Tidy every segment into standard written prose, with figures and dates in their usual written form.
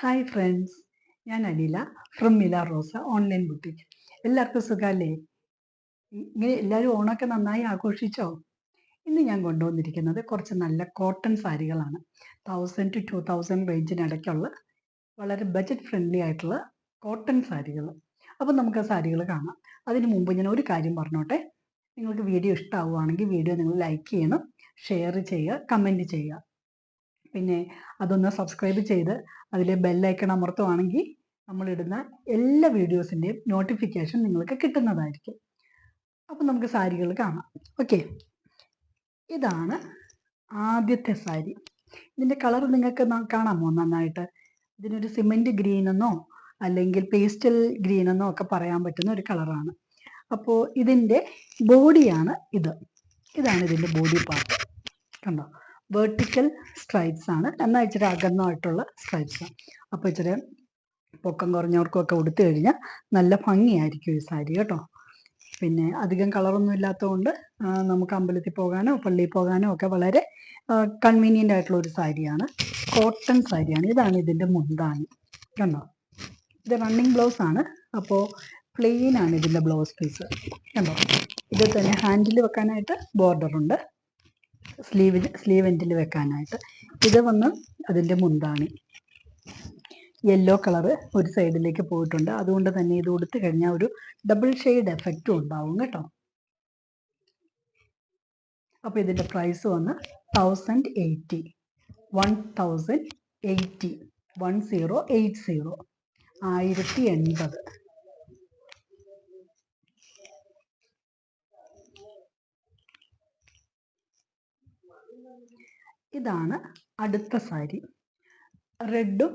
Hi friends, ഞാൻ Anila from Mila Rosa online boutique. എല്ലാവർക്കും സുഖമല്ലേ? ഇങ്ങനെ എല്ലാവരും ഓണമൊക്കെ നന്നായി ആഘോഷിച്ചോ? ഇന്ന് ഞാൻ കൊണ്ടുവന്നിരിക്കുന്നത് കുറച്ച് നല്ല കോട്ടൺ സാരികളാണ്. 1000 to 2000 റേഞ്ചിനിടയ്ക്കുള്ള വളരെ ബജറ്റ് ഫ്രണ്ട്ലി ആയിട്ടുള്ള കോട്ടൺ സാരികൾ. അപ്പം നമുക്ക് ആ സാരികൾ കാണാം. അതിന് മുമ്പ് ഞാൻ ഒരു കാര്യം പറഞ്ഞോട്ടെ. നിങ്ങൾക്ക് വീഡിയോ ഇഷ്ടമാവുകയാണെങ്കിൽ വീഡിയോ നിങ്ങൾ ലൈക്ക് ചെയ്യണം, ഷെയർ ചെയ്യുക, കമൻറ്റ് ചെയ്യുക. പിന്നെ അതൊന്ന് സബ്സ്ക്രൈബ് ചെയ്ത് അതിലെ ബെല്ലൈക്കൺ അമർത്തുവാണെങ്കിൽ നമ്മളിടുന്ന എല്ലാ വീഡിയോസിൻ്റെയും നോട്ടിഫിക്കേഷൻ നിങ്ങൾക്ക് കിട്ടുന്നതായിരിക്കും. അപ്പം നമുക്ക് സാരികൾ കാണാം. ഓക്കെ, ഇതാണ് ആദ്യത്തെ സാരി. ഇതിൻ്റെ കളർ നിങ്ങൾക്ക് കാണാമോ നന്നായിട്ട്? ഇതിനൊരു സിമെൻറ്റ് ഗ്രീൻ എന്നോ അല്ലെങ്കിൽ പേസ്റ്റൽ ഗ്രീൻ എന്നോ ഒക്കെ പറയാൻ പറ്റുന്ന ഒരു കളറാണ്. അപ്പോൾ ഇതിൻ്റെ ബോഡിയാണ് ഇത്. ഇതാണ് ഇതിൻ്റെ ബോഡി പാർട്ട്. കണ്ടോ? വെർട്ടിക്കൽ സ്ട്രൈപ്സ് ആണ്, എന്നാൽ ഇച്ചിരി അകന്നമായിട്ടുള്ള സ്ട്രൈപ്സ്. അപ്പോൾ ഇച്ചിരി പൊക്കം കുറഞ്ഞവർക്കൊക്കെ ഉടുത്തു കഴിഞ്ഞാൽ നല്ല ഭംഗിയായിരിക്കും ഈ സാരി കേട്ടോ. പിന്നെ അധികം കളറൊന്നും ഇല്ലാത്തതുകൊണ്ട് നമുക്ക് അമ്പലത്തിൽ പോകാനോ പള്ളിയിൽ പോകാനോ ഒക്കെ വളരെ കൺവീനിയൻ്റ് ആയിട്ടുള്ള ഒരു സാരിയാണ്. കോട്ടൺ സാരിയാണ്. ഇതാണ് ഇതിൻ്റെ മുന്താണി. കണ്ടോ? ഇത് റണ്ണിങ് ബ്ലൗസ് ആണ്. അപ്പോൾ പ്ലെയിൻ ആണ് ഇതിൻ്റെ ബ്ലൗസ് പീസ്. കണ്ടോ? ഇത് തന്നെ ഹാൻഡിൽ വെക്കാനായിട്ട് ബോർഡറുണ്ട്, സ്ലീവ് എൻഡിൽ വെക്കാനായിട്ട്. ഇത് വന്ന് അതിൻ്റെ മുന്താണി യെല്ലോ കളറ് ഒരു സൈഡിലേക്ക് പോയിട്ടുണ്ട്. അതുകൊണ്ട് തന്നെ ഇത് ഉടുത്തു കഴിഞ്ഞാൽ ഒരു ഡബിൾ ഷെയ്ഡ് എഫക്റ്റും ഉണ്ടാവും കേട്ടോ. അപ്പോൾ ഇതിൻ്റെ പ്രൈസ് വന്ന് 1080 1080 1080. ഇതാണ് അടുത്ത സാരി. റെഡും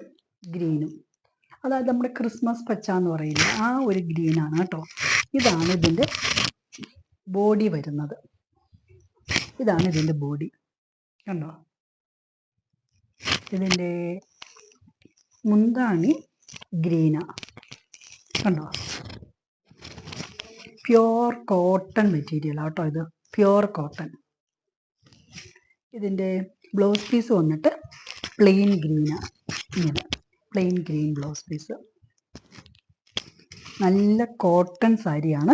ഗ്രീനും, അതായത് നമ്മുടെ ക്രിസ്മസ് പച്ച എന്ന് പറയുന്നത് ആ ഒരു ഗ്രീനാണ് കേട്ടോ. ഇതാണ് ഇതിൻ്റെ ബോഡി വരുന്നത്. ഇതാണ് ഇതിൻ്റെ ബോഡി. കണ്ടോ? ഇതിൻ്റെ മുന്താണി ഗ്രീനാ. കണ്ടോ? പ്യോർ കോട്ടൺ മെറ്റീരിയലാണ് കേട്ടോ. ഇത് പ്യോർ കോട്ടൺ. ഇതിൻ്റെ ബ്ലൗസ് പീസ് വന്നിട്ട് പ്ലെയിൻ ഗ്രീനാണ്. ഇങ്ങനെ പ്ലെയിൻ ഗ്രീൻ ബ്ലൗസ് പീസ്. നല്ല കോട്ടൺ സാരിയാണ്.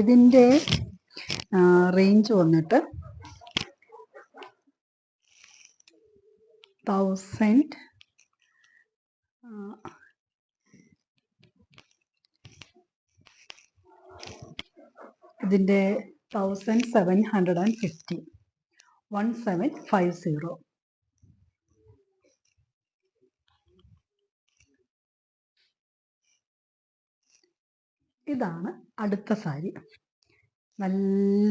ഇതിൻ്റെ റേഞ്ച് വന്നിട്ട് 1000 ഇതിൻ്റെ 1750 1750. ഇതാണ് അടുത്ത സാരി. നല്ല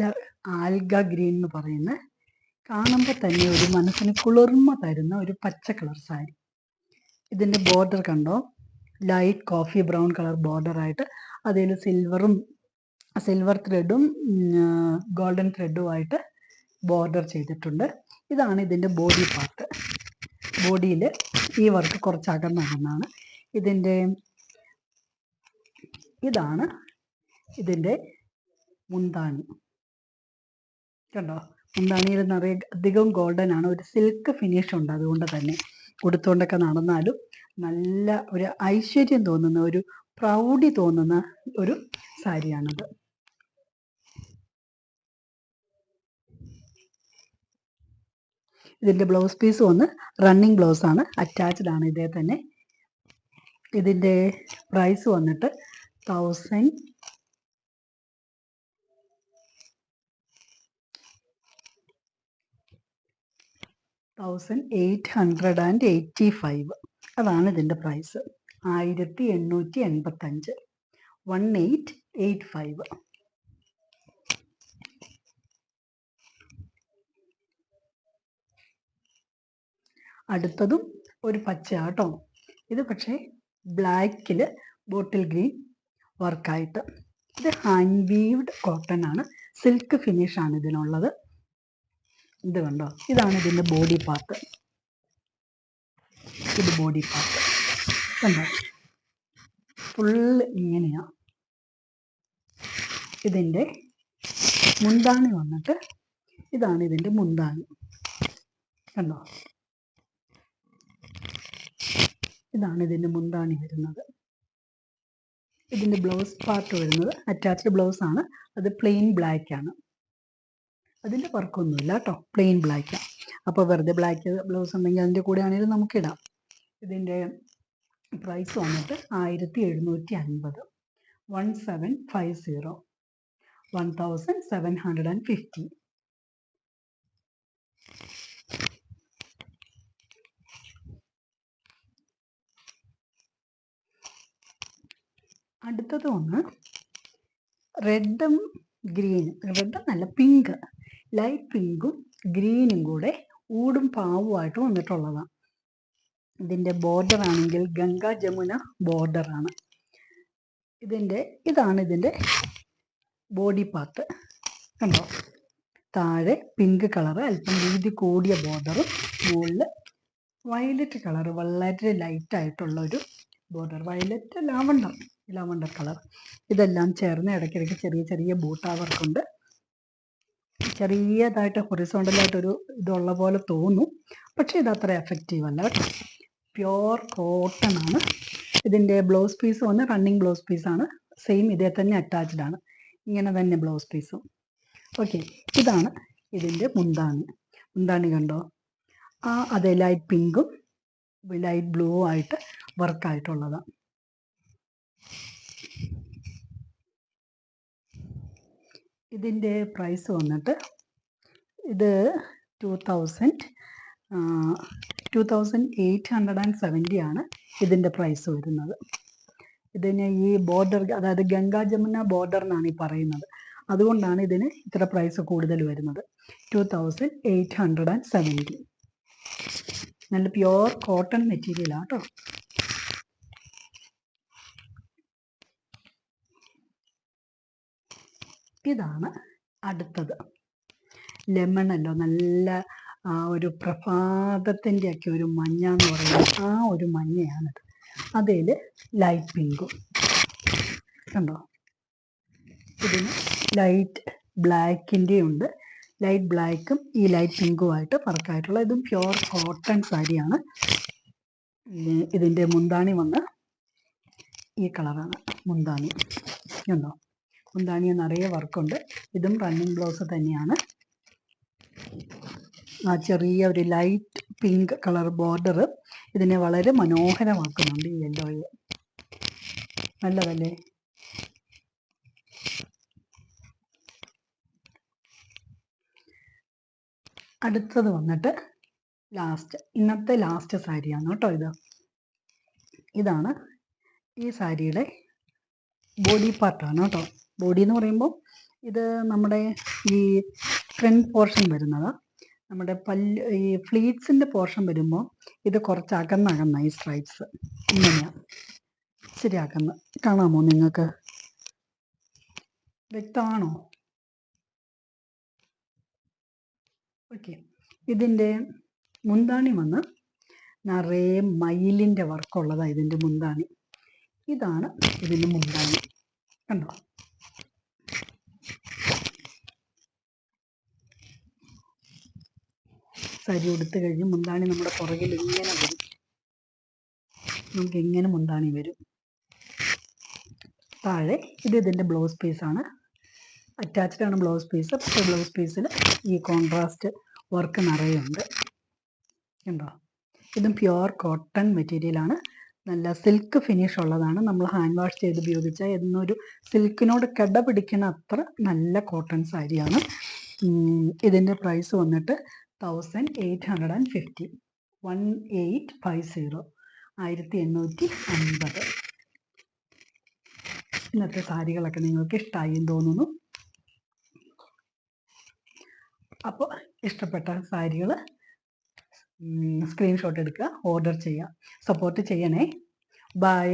ആൽഗ ഗ്രീൻ എന്ന് പറയുന്ന, കാണുമ്പോൾ തന്നെ ഒരു മനസ്സിന് കുളിർമ തരുന്ന ഒരു പച്ച കളർ സാരി. ഇതിൻ്റെ ബോർഡർ കണ്ടോ? ലൈറ്റ് കോഫി ബ്രൗൺ കളർ ബോർഡറായിട്ട് അതിൽ സിൽവർ ത്രെഡും ഗോൾഡൻ ത്രെഡുമായിട്ട് ബോർഡർ ചെയ്തിട്ടുണ്ട്. ഇതാണ് ഇതിൻ്റെ ബോഡി പാർട്ട്. ബോഡിയിൽ ഈ വർക്ക് കുറച്ച് അകന്നകന്നാണ്. ഇതാണ് ഇതിൻ്റെ മുന്താണി. കണ്ടോ? മുന്താണിയിൽ നിറയെ അധികം ഗോൾഡൻ ആണ്. ഒരു സിൽക്ക് ഫിനിഷ് ഉണ്ട്. അതുകൊണ്ട് തന്നെ ഉടുത്തുകൊണ്ടൊക്കെ നടന്നാലും നല്ല ഒരു ഐശ്വര്യം തോന്നുന്ന, ഒരു പ്രൗഢി തോന്നുന്ന ഒരു സാരിയാണത്. ഇതിൻ്റെ ബ്ലൗസ് പീസ് വന്ന് റണ്ണിങ് ബ്ലൗസ് ആണ്, അറ്റാച്ച്ഡ് ആണ് ഇതേ തന്നെ. ഇതിൻ്റെ പ്രൈസ് വന്നിട്ട് 1885. അതാണ് ഇതിൻ്റെ പ്രൈസ്. 1885. 1885. അടുത്തതും ഒരു പച്ചയാട്ടോ. ഇത് പക്ഷേ ബ്ലാക്കിൽ ബോട്ടിൽ ഗ്രീൻ വർക്കായിട്ട്. ഇത് ഹാൻഡ് വീവ്ഡ് കോട്ടൺ ആണ്, സിൽക്ക് ഫിനിഷ് ആണ് ഇതിനുള്ളത്. ഇത് കണ്ടോ? ഇതാണ് ഇതിൻ്റെ ബോഡി പാർട്ട്. ഇത് ബോഡി പാർട്ട് കണ്ടോ? ഫുള്ള് ഇങ്ങനെയാണ്. ഇതിൻ്റെ മുന്താണി വന്നിട്ട് ഇതാണ് ഇതിൻ്റെ മുന്താണി. കണ്ടോ? ഇതാണ് ഇതിൻ്റെ മുന്താണി വരുന്നത്. ഇതിൻ്റെ ബ്ലൗസ് പാർട്ട് വരുന്നത് അറ്റാച്ച്ഡ് ബ്ലൗസ് ആണ്. അത് പ്ലെയിൻ ബ്ലാക്ക് ആണ്. അതിൻ്റെ വർക്കൊന്നുമില്ല കേട്ടോ, പ്ലെയിൻ ബ്ലാക്കാണ്. അപ്പോൾ വെറുതെ ബ്ലാക്ക് ബ്ലൗസ് ഉണ്ടെങ്കിൽ അതിൻ്റെ കൂടെ ആണെങ്കിലും നമുക്കിടാം. ഇതിൻ്റെ പ്രൈസ് വന്നിട്ട് 1750, 1750, 1750. അടുത്തത് ഒന്ന് റെഡും ഗ്രീനും, റെഡ് നല്ല പിങ്ക്, ലൈറ്റ് പിങ്കും ഗ്രീനും കൂടെ ഊടും പാവുമായിട്ട് വന്നിട്ടുള്ളതാണ്. ഇതിൻ്റെ ബോർഡർ ആണെങ്കിൽ ഗംഗാ ജമുന ബോർഡറാണ്. ഇതാണ് ഇതിൻ്റെ ബോഡി പാർട്ട്. കണ്ടോ, താഴെ പിങ്ക് കളർ അല്പം വീതി കൂടിയ ബോർഡറും മുകളിൽ വയലറ്റ് കളർ വളരെ ലൈറ്റായിട്ടുള്ള ഒരു ബോർഡർ, വയലറ്റ് ലാവണ്ടർ കളർ. ഇതെല്ലാം ചേർന്ന് ഇടയ്ക്കിടയ്ക്ക് ചെറിയ ചെറിയ ബൂട്ടാ വർക്കുണ്ട്. ചെറിയതായിട്ട് ഹൊറിസോണ്ടലായിട്ടൊരു ഇതുള്ള പോലെ തോന്നും, പക്ഷേ ഇത് അത്ര എഫക്റ്റീവ് അല്ല കേട്ടോ. പ്യോർ കോട്ടൺ ആണ്. ഇതിൻ്റെ ബ്ലൗസ് പീസ് വന്ന് റണ്ണിങ് ബ്ലൗസ് പീസാണ്. സെയിം ഇതേ തന്നെ അറ്റാച്ച്ഡ് ആണ്. ഇങ്ങനെ തന്നെ ബ്ലൗസ് പീസും. ഓക്കെ, ഇതാണ് ഇതിൻ്റെ മുന്താണി കണ്ടോ, അതേ ലൈറ്റ് പിങ്കും ലൈറ്റ് ബ്ലൂ ആയിട്ട് വർക്കായിട്ടുള്ളതാണ്. ഇതിൻ്റെ പ്രൈസ് വന്നിട്ട് ഇത് 2870 ആണ് ഇതിൻ്റെ പ്രൈസ് വരുന്നത്. ഇതിന് ഈ ബോർഡർ, അതായത് ഗംഗാ ജമുന ബോർഡർ എന്നാണ് ഈ പറയുന്നത്. അതുകൊണ്ടാണ് ഇതിന് ഇത്ര പ്രൈസ് കൂടുതൽ വരുന്നത്. 2870. നല്ല പ്യോർ കോട്ടൺ മെറ്റീരിയലാണ് കേട്ടോ. ഇതാണ് അടുത്തത്. ലെമണല്ലോ, നല്ല ഒരു പ്രഭാതത്തിൻ്റെ ഒക്കെ ഒരു മഞ്ഞ എന്ന് പറയുന്നത്, ആ ഒരു മഞ്ഞയാണിത്. അതിൽ ലൈറ്റ് പിങ്കും കണ്ടോ. ഇതിന് ലൈറ്റ് ബ്ലാക്കിൻ്റെ ഉണ്ട്. ലൈറ്റ് ബ്ലാക്കും ഈ ലൈറ്റ് പിങ്കുമായിട്ട് വർക്കായിട്ടുള്ള, ഇതും പ്യോർ കോട്ടൺ സാരിയാണ്. ഇതിൻ്റെ മുന്താണി വന്ന് ഈ കളറാണ് മുന്താണി. ഉണ്ടോ, മുന്താണി നിറയെ വർക്കുണ്ട്. ഇതും റണ്ണിങ് ബ്ലൗസ് തന്നെയാണ്. ആ ചെറിയ ഒരു ലൈറ്റ് പിങ്ക് കളർ ബോർഡർ ഇതിനെ വളരെ മനോഹരമാക്കുന്നുണ്ട്. ഈ യെല്ലോയെ നല്ലതല്ലേ. അടുത്തത് വന്നിട്ട് ഇന്നത്തെ ലാസ്റ്റ് സാരിയാണ് കേട്ടോ. ഇതാണ് ഈ സാരിയുടെ ബോഡി പാർട്ടാണ് കേട്ടോ. ബോഡി എന്ന് പറയുമ്പോൾ ഇത് നമ്മുടെ ഈ ഫ്രണ്ട് പോർഷൻ വരുന്നത്. നമ്മുടെ ഈ ഫ്ലീറ്റ്സിൻ്റെ പോർഷൻ വരുമ്പോൾ ഇത് കുറച്ച് അകന്നകന്ന ഈ സ്ട്രൈപ്സ് ഇങ്ങനെയാണ്. ശരി, കാണാമോ നിങ്ങൾക്ക്? വ്യക്തമാണോ? ഓക്കെ, ഇതിൻ്റെ മുന്താണി വന്ന് നിറയെ മയിലിൻ്റെ വർക്കുള്ളതാണ് ഇതിൻ്റെ മുന്താണി. ഇതാണ് ഇതിൻ്റെ മുന്താണി. കണ്ടോ, സാരി ഉടുത്ത് കഴിഞ്ഞ് മുന്താണി നമ്മുടെ പുറകിൽ ഇങ്ങനെ വരും. നമുക്ക് ഇങ്ങനെ മുന്താണി വരും. താഴെ ഇതിൻ്റെ ബ്ലൗസ് പീസാണ്. അറ്റാച്ച്ഡ് ആണ് ബ്ലൗസ് പീസ്. പക്ഷേ ബ്ലൗസ് പീസിൽ ഈ കോൺട്രാസ്റ്റ് വർക്ക് നിറയുണ്ട്. കണ്ടോ, ഇതും പ്യുവർ കോട്ടൺ മെറ്റീരിയലാണ്. നല്ല സിൽക്ക് ഫിനിഷ് ഉള്ളതാണ്. നമ്മൾ ഹാൻഡ് വാഷ് ചെയ്ത് ഉപയോഗിച്ചാൽ എന്നൊരു സിൽക്കിനോട് കിട പിടിക്കുന്ന അത്ര നല്ല കോട്ടൺ സാരിയാണ്. ഇതിൻ്റെ പ്രൈസ് വന്നിട്ട് 1850, 1850, 1850. ഇന്നത്തെ സാരികളൊക്കെ നിങ്ങൾക്ക് ഇഷ്ടമായി എന്ന് തോന്നുന്നു. അപ്പോൾ ഇഷ്ടപ്പെട്ട സാരികൾ സ്ക്രീൻഷോട്ട് എടുക്കുക, ഓർഡർ ചെയ്യുക. സപ്പോർട്ട് ചെയ്യണേ. ബൈ.